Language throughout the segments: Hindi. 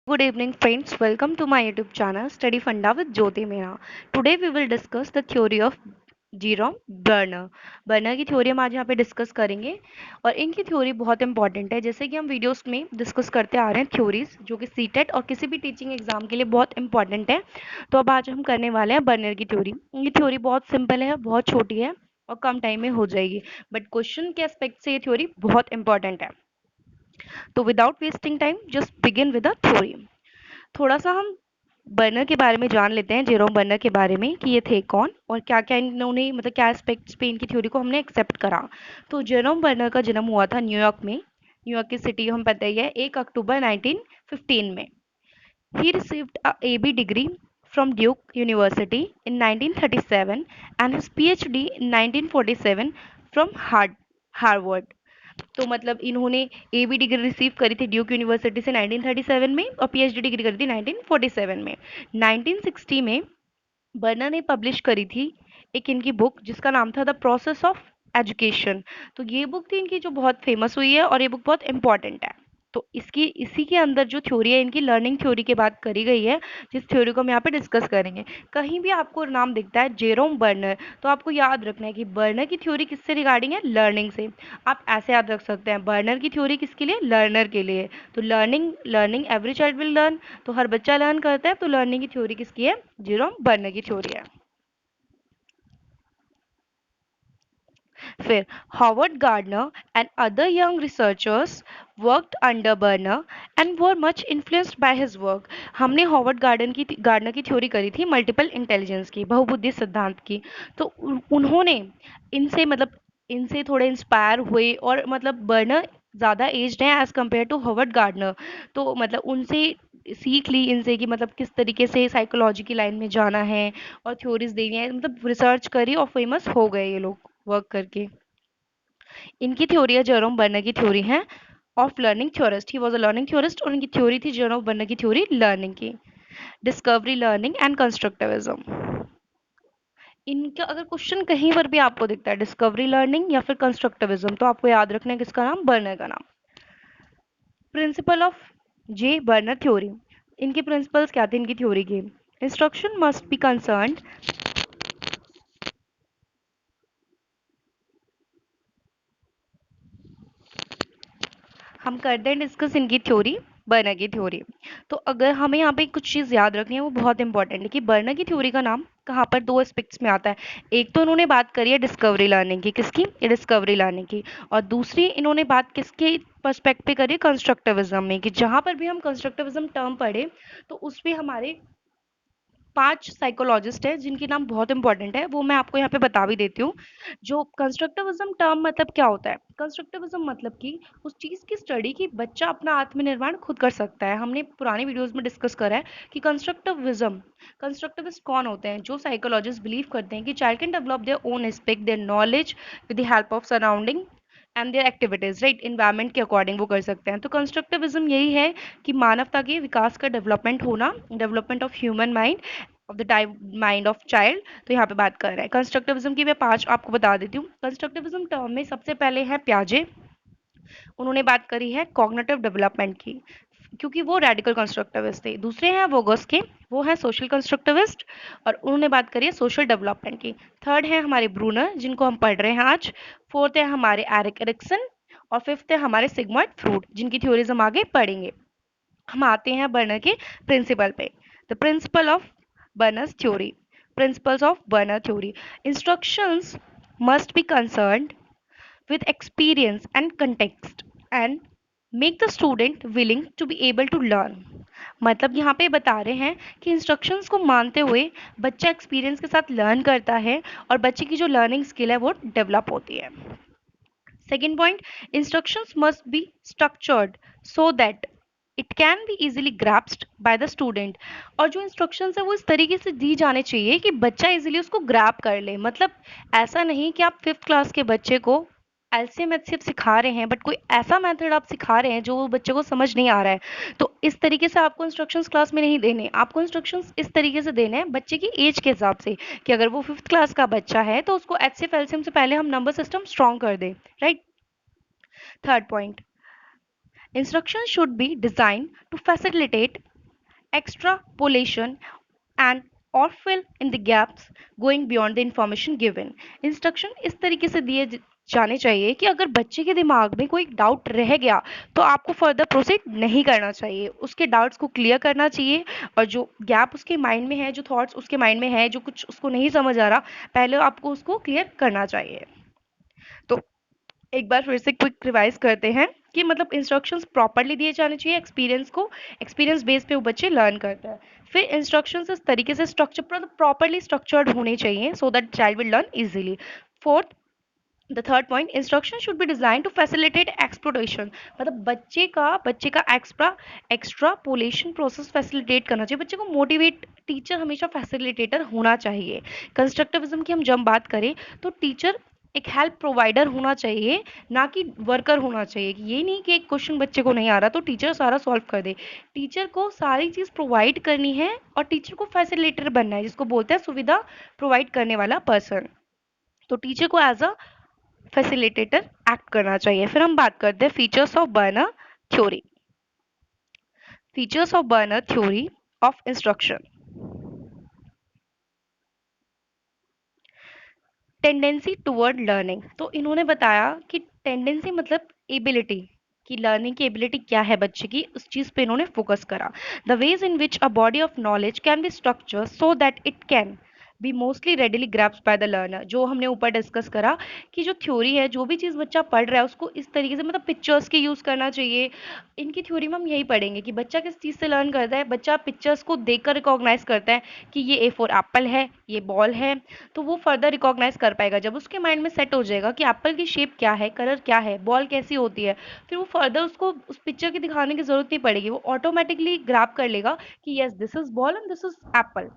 Good evening, friends. Welcome to my YouTube channel Study Funda with Jyoti Mehra. Today we will discuss the theory of Jerome Bernard. Burner की थ्योरी हम आज यहाँ पे डिस्कस करेंगे और इनकी थ्योरी बहुत इंपॉर्टेंट है। जैसे कि हम वीडियोस में डिस्कस करते आ रहे हैं थ्योरीज जो कि सीटेट और किसी भी टीचिंग एग्जाम के लिए बहुत इंपॉर्टेंट है। तो अब आज हम करने वाले हैं बर्नर की थ्योरी। ये थ्योरी बहुत सिंपल है, बहुत छोटी है और कम टाइम में हो जाएगी, बट क्वेश्चन के एस्पेक्ट से ये थ्योरी बहुत इंपॉर्टेंट है। तो without wasting time just begin with the theory. थोड़ा सा हम बर्नर के बारे में जान लेते हैं, जेरोम बर्नर के बारे में कि ये थे कौन और क्या क्या इन्होंने मतलब क्या एस्पेक्ट्स पे इनकी थ्योरी को हमने एक्सेप्ट करा। तो जेरोम बर्नर का जन्म हुआ था न्यूयॉर्क में। न्यूयॉर्क की सिटी हम पता ही है, 1 अक्टूबर 1915 में। He received a AB degree from Duke University in 1937 and his PhD in 1947 from Harvard। तो मतलब इन्होंने ए बी डिग्री रिसीव करी थी ड्यूक यूनिवर्सिटी से 1937 में और पीएचडी डिग्री करी थी 1947 में। 1960 में बर्नर ने पब्लिश करी थी एक इनकी बुक जिसका नाम था द प्रोसेस ऑफ एजुकेशन। तो ये बुक थी इनकी जो बहुत फेमस हुई है और ये बुक बहुत इंपॉर्टेंट है। तो इसकी इसी के अंदर जो थ्योरी है इनकी लर्निंग थ्योरी की बात करी गई है, जिस थ्योरी को हम यहाँ पे डिस्कस करेंगे। कहीं भी आपको नाम दिखता है जेरोम बर्नर तो आपको याद रखना है कि बर्नर की थ्योरी किससे रिगार्डिंग है, लर्निंग से। आप ऐसे याद रख सकते हैं बर्नर की थ्योरी किसके लिए, लर्नर के लिए। तो learning learning every child will learn, तो हर बच्चा लर्न करता है। तो लर्निंग की थ्योरी किसकी है, जेरोम बर्नर की थ्योरी है। फिर Howard Gardner and other young researchers worked under Bruner and were much influenced by his work. हमने हॉवर्ड गार्डनर की थ्योरी करी थी मल्टीपल इंटेलिजेंस की, बहुबुद्धि सिद्धांत की। तो उन्होंने इनसे मतलब इनसे थोड़े इंस्पायर हुए और मतलब बर्नर ज़्यादा एज्ड हैं as compared to Howard Gardner. तो मतलब उनसे सीख ली इनसे कि मतलब किस तरीके से साइकोलॉजी की लाइन में जाना है और थ्योरीज देनी है, मतलब रिसर्च करी और फेमस हो गए ये लोग वर्क करके। इनकी थ्योरी है जेरोम बर्नर की थ्योरी है of learning theorist. He was a learning theorist और इनकी थ्योरी थी जेरोम बर्नर की थ्योरी लर्निंग की। Discovery learning and constructivism. इनका अगर क्वेश्चन कहीं पर भी आपको दिखता है डिस्कवरी लर्निंग या फिर कंस्ट्रक्टिविज्म तो आपको याद रखना है किसका नाम, बर्नर का नाम। Principle of J burner theory. इनके प्रिंसिपल्स क्या थे इनकी थ्योरी के, इंस्ट्रक्शन मस्ट बी कंसर्न्ड। हम करते हैं डिस्कस इनकी थ्योरी, बर्नर की थ्योरी। तो अगर हमें यहाँ पे कुछ चीज़ याद रखनी है वो बहुत इंपॉर्टेंट है कि बर्नर की थ्योरी का नाम कहाँ पर दो एस्पेक्ट्स में आता है। एक तो उन्होंने बात करी है डिस्कवरी लर्निंग की, किसकी, डिस्कवरी लर्निंग की। और दूसरी इन्होंने बात किसके पर्सपेक्ट पे करी, कंस्ट्रक्टिविज्म में, कि जहाँ पर भी हम कंस्ट्रक्टिविज्म टर्म पढ़े तो उस पर हमारे 5 साइकोलॉजिस्ट हैं जिनके नाम बहुत इंपॉर्टेंट है, वो मैं आपको यहाँ पे बता भी देती हूँ। जो कंस्ट्रक्टिविज्म टर्म मतलब क्या होता है, कंस्ट्रक्टिविज्म मतलब कि उस चीज़ की स्टडी की बच्चा अपना आत्मनिर्माण खुद कर सकता है। हमने पुरानी वीडियोस में डिस्कस करा है कि कंस्ट्रक्टिविस्ट कौन होते हैं, जो साइकोलॉजिस्ट बिलीव करते हैं कि child can develop their own aspect, their knowledge with the help of surrounding and their activities, right, environment के अकॉर्डिंग वो कर सकते हैं। तो कंस्ट्रक्टिविज्म यही है कि मानवता के विकास का डेवलपमेंट होना, development of human mind, of the type mind of child. तो यहाँ पे बात कर रहे हैं कंस्ट्रक्टिविज्म की। मैं 5 आपको बता देती हूँ। कंस्ट्रक्टिविज्म टर्म में सबसे पहले है प्याजे। उन्होंने बात करी है कॉग्निटिव डेवलपमेंट की, क्योंकि वो रेडिकल कंस्ट्रक्टिविस्ट थे। दूसरे हैं वोगोस्की, वो है सोशल कंस्ट्रक्टिविस्ट और उन्होंने बात करी है सोशल डेवलपमेंट की। थर्ड है हमारे ब्रूनर जिनको हम पढ़ रहे हैं आज। फोर्थ है हमारे एरिक एरिक्सन और फिफ्थ है हमारे सिगमंड फ्रूड जिनकी थ्योरीज हम आगे पढ़ेंगे। हम आते हैं बर्नर के प्रिंसिपल पे। The principle of Bruner's theory, principles of Bruner theory. Instructions must be concerned with experience and context and make the student willing to be able to learn। मतलब यहाँ पे बता रहे हैं कि इंस्ट्रक्शंस को मानते हुए बच्चा एक्सपीरियंस के साथ लर्न करता है और बच्चे की जो लर्निंग स्किल है वो डेवलप होती है। Second point, instructions must be structured so that it can be easily grasped by the student. और जो इंस्ट्रक्शंस है वो इस तरीके से दी जाने चाहिए कि बच्चा इजीली उसको ग्रैप कर ले। मतलब ऐसा नहीं कि आप 5th क्लास के बच्चे को एलसीएम एचसीएफ सिखा रहे हैं बट कोई ऐसा मेथड आप सिखा रहे हैं जो वो बच्चे को समझ नहीं आ रहा है। तो इस तरीके से आपको इंस्ट्रक्शंस क्लास में नहीं देने, आपको इंस्ट्रक्शंस इस तरीके से देने हैं बच्चे की एज के हिसाब से, कि अगर वो 5th क्लास का बच्चा है तो उसको एचसीएफ एलसीएम से पहले हम नंबर सिस्टम स्ट्रॉन्ग कर दें, right. Third point, instructions should be designed to facilitate extrapolation and or fill in the gaps going beyond the information given. Instruction इस तरीके से दिए जाने चाहिए कि अगर बच्चे के दिमाग में कोई डाउट रह गया तो आपको फर्दर प्रोसीड नहीं करना चाहिए, उसके डाउट्स को क्लियर करना चाहिए और जो गैप उसके माइंड में है, जो थॉट्स उसके माइंड में है, जो कुछ उसको नहीं समझ आ रहा, पहले आपको उसको क्लियर करना चाहिए। तो एक बार फिर से क्विक रिवाइज करते हैं कि मतलब इंस्ट्रक्शंस प्रॉपरली दिए जाने चाहिए, एक्सपीरियंस बेस पे वो बच्चे लर्न करते हैं। फिर इंस्ट्रक्शंस इस तरीके से प्रॉपरली स्ट्रक्चर्ड होने चाहिए so that child will learn easily. Fourth, the third point, instruction should be design to facilitate exploration, मतलब बच्चे का एक्स्ट्रापोलेशन प्रोसेस फैसिलिटेट करना चाहिए, बच्चे को मोटिवेट, टीचर हमेशा फैसिलिटेटर होना चाहिए। कंस्ट्रक्टिविज्म की हम जब बात करें तो टीचर एक हेल्प प्रोवाइडर होना चाहिए, ना कि वर्कर होना चाहिए। कि ये नहीं कि एक क्वेश्चन बच्चे को नहीं आ रहा तो टीचर सारा सॉल्व कर दे, टीचर को सारी चीज प्रोवाइड करनी है और टीचर को फैसिलिटेटर बनना है, जिसको बोलते हैं सुविधा प्रोवाइड करने वाला पर्सन। तो टीचर को एज अ फैसिलिटेटर एक्ट करना चाहिए। फिर हम बात करते हैं features of Bruner theory. Features of Bruner theory of instruction. Tendency toward learning, तो इन्होंने बताया कि टेंडेंसी मतलब एबिलिटी, कि लर्निंग की एबिलिटी क्या है बच्चे की, उस चीज पे इन्होंने फोकस करा। The ways in which a body of knowledge can be structure so that it can be mostly readily grasps by the learner, जो हमने ऊपर डिस्कस करा कि जो थ्योरी है, जो भी चीज़ बच्चा पढ़ रहा है उसको इस तरीके से मतलब पिक्चर्स के यूज़ करना चाहिए। इनकी थ्योरी में हम यही पढ़ेंगे कि बच्चा किस चीज़ से लर्न करता है, बच्चा पिक्चर्स को देखकर रिकॉग्नाइज करता है कि ये ए फॉर एप्पल है, ये बॉल है, तो वो फर्दर रिकॉग्नाइज कर पाएगा। जब उसके माइंड में सेट हो जाएगा कि एप्पल की शेप क्या है, कलर क्या है, बॉल कैसी होती है, फिर वो फर्दर उसको उस पिक्चर की दिखाने की जरूरत नहीं पड़ेगी, वो ऑटोमेटिकली ग्रैब कर लेगा कि yes this is ball and this is Apple.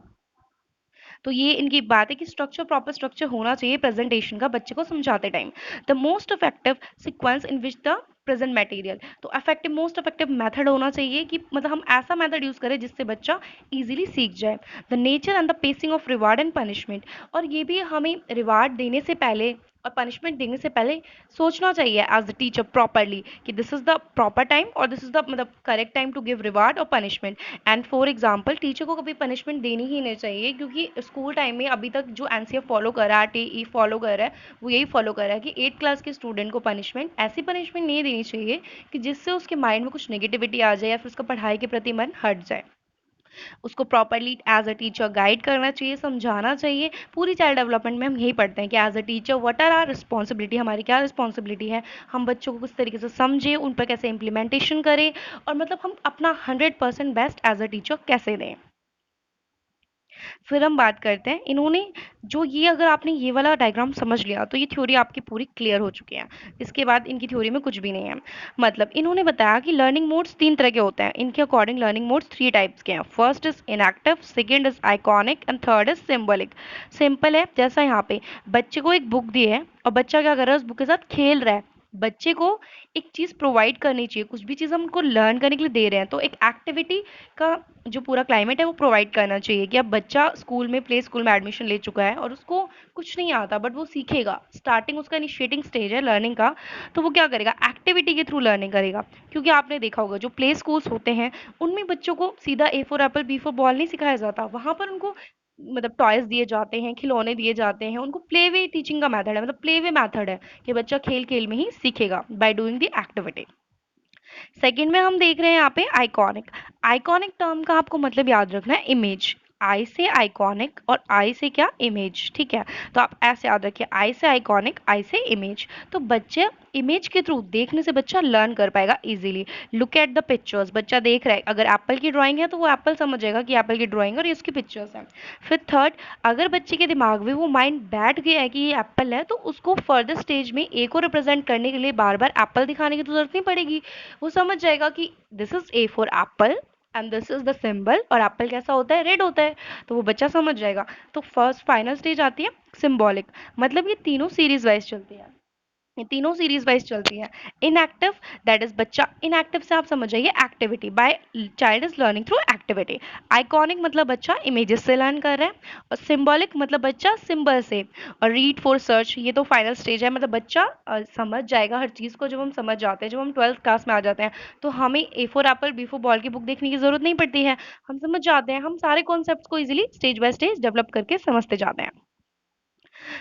तो ये इनकी बात है कि स्ट्रक्चर, प्रॉपर स्ट्रक्चर होना चाहिए प्रेजेंटेशन का बच्चे को समझाते time. The most effective sequence in which the present material, तो इफेक्टिव, मोस्ट इफेक्टिव मेथड होना चाहिए कि मतलब हम ऐसा मेथड यूज करें जिससे बच्चा इजीली सीख जाए। The nature and the pacing of reward and punishment, और ये भी हमें रिवार्ड देने से पहले और पनिशमेंट देने से पहले सोचना चाहिए एज अ टीचर प्रॉपरली कि this is the proper time और दिस इज द मतलब correct time to give reward और punishment. And for example teacher को कभी पनिशमेंट देनी ही नहीं चाहिए, क्योंकि स्कूल टाइम में अभी तक जो एनसीएफ फॉलो कर रहा है, टीई फॉलो कर रहा है, वो यही फॉलो कर रहा है कि 8th क्लास के स्टूडेंट को पनिशमेंट, ऐसी पनिशमेंट नहीं देनी चाहिए कि जिससे उसके माइंड में कुछ नेगेटिविटी आ जाए या फिर उसका पढ़ाई के प्रति मन हट जाए। उसको properly as a teacher guide करना चाहिए, समझाना चाहिए। पूरी चाइल्ड डेवलपमेंट में हम यही पढ़ते हैं कि as a teacher what are are responsibility, हमारी क्या रिस्पॉन्सिबिलिटी है, हम बच्चों को किस तरीके से समझें, उन पर कैसे इम्प्लीमेंटेशन करें और मतलब हम अपना 100% बेस्ट एज अ टीचर कैसे दें। फिर हम बात करते हैं, इन्होंने जो ये, अगर आपने ये वाला डायग्राम समझ लिया तो ये थ्योरी आपकी पूरी क्लियर हो चुकी है। इसके बाद इनकी थ्योरी में कुछ भी नहीं है। मतलब इन्होंने बताया कि लर्निंग मोड्स 3 तरह के होते हैं, इनके अकॉर्डिंग लर्निंग मोड्स 3 टाइप्स के हैं। First is inactive, second is iconic and third is symbolic. Simple है, जैसा यहाँ पे बच्चे को एक बुक दी है और बच्चा क्या कर रहा है, उस बुक के साथ खेल रहा है। बच्चे को एक चीज प्रोवाइड करनी चाहिए, कुछ भी चीज हम उनको लर्न करने के लिए दे रहे हैं तो एक एक्टिविटी का जो पूरा क्लाइमेट है वो प्रोवाइड करना चाहिए। कि अब बच्चा स्कूल में, प्ले स्कूल में एडमिशन ले चुका है और उसको कुछ नहीं आता बट वो सीखेगा, स्टार्टिंग उसका इनिशिएटिंग स्टेज है लर्निंग का, तो वो क्या करेगा, एक्टिविटी के थ्रू लर्निंग करेगा। क्योंकि आपने देखा होगा जो प्ले स्कूल्स होते हैं उनमें बच्चों को सीधा A for apple B for ball नहीं सिखाया जाता, वहां पर उनको मतलब टॉयज दिए जाते हैं, खिलौने दिए जाते हैं, उनको प्ले वे टीचिंग का मेथड है, मतलब प्ले वे मेथड है कि बच्चा खेल खेल में ही सीखेगा by doing the activity. Second में हम देख रहे हैं यहाँ पे आइकॉनिक। आइकॉनिक टर्म का आपको मतलब याद रखना है इमेज, आई से आइकॉनिक और आई से क्या, इमेज। ठीक है, तो आप ऐसे याद रखिए, आई से आइकॉनिक, आई से इमेज। तो बच्चे इमेज के थ्रू, देखने से बच्चा लर्न कर पाएगा easily. Look at the pictures, बच्चा देख रहा है, अगर एप्पल की ड्राइंग है तो वो एप्पल समझेगा कि एप्पल की ड्राइंग और ये उसकी पिक्चर्स हैं। फिर थर्ड, अगर बच्चे के दिमाग में वो माइंड बैठ गया है कि ये एप्पल है तो उसको फर्दर स्टेज में ए को रिप्रेजेंट करने के लिए बार बार एप्पल दिखाने की तो जरूरत नहीं पड़ेगी, वो समझ जाएगा कि this is a for Apple and this is the symbol, और एप्पल कैसा होता है, रेड होता है, तो वो बच्चा समझ जाएगा। तो फर्स्ट फाइनल स्टेज आती है सिंबॉलिक, मतलब ये तीनों सीरीज वाइज चलती है। ये तीनों सीरीज वाइज चलती है। इनएक्टिव, दैट इज बच्चा इनएक्टिव से आप समझ जाइए activity, by child is learning through activity. Iconic मतलब बच्चा इमेजेस से लर्न कर रहा है, और सिंबॉलिक मतलब बच्चा सिंबल से। और रीड फॉर सर्च, ये तो फाइनल स्टेज है, मतलब बच्चा समझ जाएगा हर चीज़ को। जब हम समझ जाते हैं, जब हम 12th क्लास में आ जाते हैं, तो हमें A for apple B for ball की बुक देखने की जरूरत नहीं पड़ती है। हम समझ जाते हैं, हम सारे कॉन्सेप्ट को easily stage by stage develop करके समझते जाते हैं।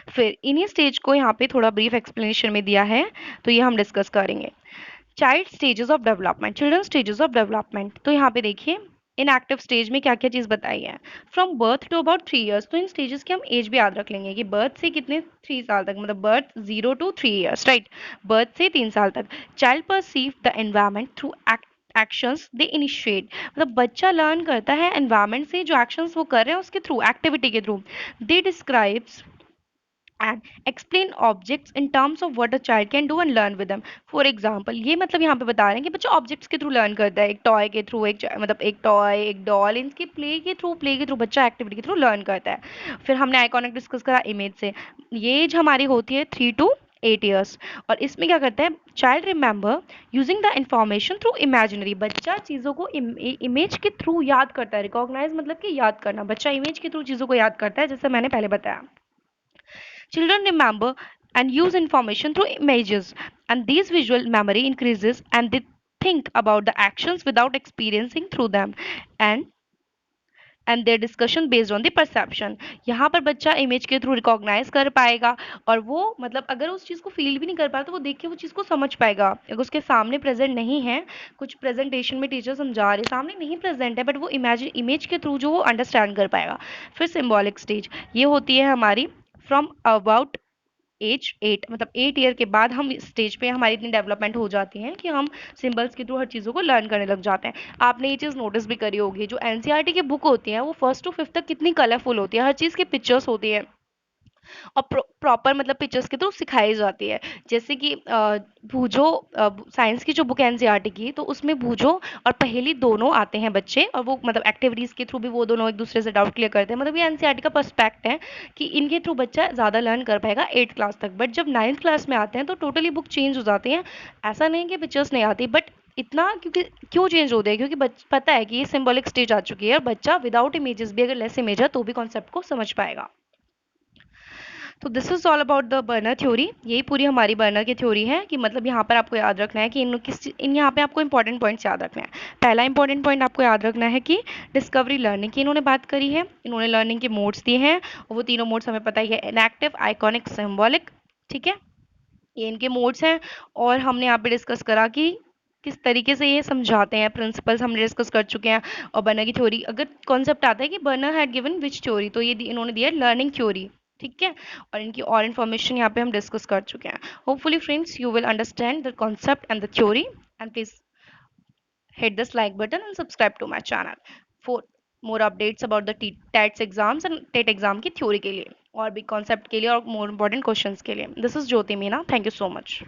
फिर इन्हीं स्टेज को यहाँ पे थोड़ा ब्रीफ एक्सप्लेनेशन में दिया है, तो ये हम डिस्कस करेंगे। Child stages of development, children stages of development. तो यहाँ पे देखिए इन एक्टिव स्टेज में क्या क्या चीज़ बताई है। From birth to about 3 years, तो इन स्टेजेस की हम एज भी याद रख लेंगे कि बर्थ से कितने 3 साल तक, मतलब birth 0 to 3 years, right. Birth से 3 साल तक। Child perceive the environment through actions they initiate, मतलब बच्चा लर्न करता है एनवायरमेंट से, जो एक्शंस वो कर रहे हैं उसके थ्रू, एक्टिविटी के through. They describes and explain objects in terms of what a child can do and learn with them. For example, ये मतलब यहाँ पे बता रहे हैं कि बच्चा ऑब्जेक्ट्स के थ्रू लर्न करता है, एक टॉय के थ्रू, मतलब एक टॉय, एक डॉल, इनके प्ले के थ्रू बच्चा एक्टिविटी के थ्रू लर्न करता है। फिर हमने आइकॉनिक डिस्कस करा इमेज से। ये एज हमारी होती है 3 to 8 ईयर्स, और इसमें क्या करता है, child remember using the information through imaginary, बच्चा चीज़ों को इमेज के थ्रू याद करता है। रिकॉग्नाइज मतलब कि याद करना, बच्चा इमेज के थ्रू चीज़ों को याद करता है, जैसे मैंने पहले बताया। Children remember and use information through images, and these visual memory increases and they think about the actions without experiencing through them, and their discussion based on the perception। यहाँ पर बच्चा इमेज के थ्रू रिकॉग्नाइज कर पाएगा, और वो मतलब अगर उस चीज़ को फील भी नहीं कर पा तो वो देख के वो चीज़ को समझ पाएगा। अगर उसके सामने प्रेजेंट नहीं है, कुछ प्रेजेंटेशन में टीचर समझा रहे, सामने नहीं प्रेजेंट है, बट वो इमेज के थ्रू जो वो अंडरस्टैंड कर पाएगा। फिर सिम्बॉलिक स्टेज, ये होती है हमारी फ्रॉम अबाउट एज 8, मतलब 8 ईयर के बाद हम इस स्टेज पे हमारी इतनी डेवलपमेंट हो जाती है कि हम सिंबल्स के थ्रू हर चीज़ों को लर्न करने लग जाते हैं। आपने ये चीज़ नोटिस भी करी होगी, जो एनसीईआरटी की बुक होती है वो 1st to 5th तक कितनी कलरफुल होती है, हर चीज़ की पिक्चर्स होती है, और प्रॉपर मतलब पिक्चर्स के थ्रू सिखाई जाती है। जैसे कि भूजो, साइंस की जो बुक है एनसीईआरटी की, तो उसमें भूजो और पहेली दोनों आते हैं बच्चे, और वो मतलब एक्टिविटीज़ के थ्रू भी वो दोनों एक दूसरे से डाउट क्लियर करते हैं। मतलब ये एनसीईआरटी का पर्सपेक्ट है कि इनके थ्रू बच्चा ज़्यादा लर्न कर पाएगा 8 क्लास तक, बट जब 9th क्लास में आते हैं तो टोटली बुक चेंज हो जाती है। ऐसा नहीं कि पिक्चर्स नहीं आती, बट इतना क्योंकि क्यों चेंज होते हैं, क्योंकि पता है कि ये सिंबॉलिक स्टेज आ चुकी है, और बच्चा विदाउट इमेजेस भी, अगर लेस इमेज है तो भी कॉन्सेप्ट को समझ पाएगा। तो this is all about the burner theory. यही पूरी हमारी बर्नर की थ्योरी है, कि मतलब यहाँ पर आपको याद रखना है कि इन यहाँ पे आपको इंपॉर्टेंट पॉइंट्स याद रखना है। पहला इंपॉर्टेंट पॉइंट आपको याद रखना है कि डिस्कवरी लर्निंग की इन्होंने बात करी है, इन्होंने लर्निंग के मोड्स दिए हैं, और वो तीनों मोड्स हमें पता ही है, इनएक्टिव, आइकॉनिक, सिम्बॉलिक। ठीक है, ये इनके मोड्स हैं। और हमने यहाँ पे डिस्कस करा कि किस तरीके से ये समझाते हैं, प्रिंसिपल्स हमने डिस्कस कर चुके हैं। और बर्नर की थ्योरी, अगर कॉन्सेप्ट आता है कि burner had given which theory, तो ये इन्होंने दिया लर्निंग थ्योरी। ठीक है, और इनकी और इन्फॉर्मेशन यहाँ पे हम डिस्कस कर चुके हैं। Hopefully friends you will understand the concept and the theory, and please hit this like button and subscribe to my channel for more updates about the TETS exams and TET exam की थ्योरी के लिए, और भी कॉन्सेप्ट के लिए, और मोर इम्पोर्टेंट क्वेश्चंस के लिए। This is Jyoti Meena, thank you so much.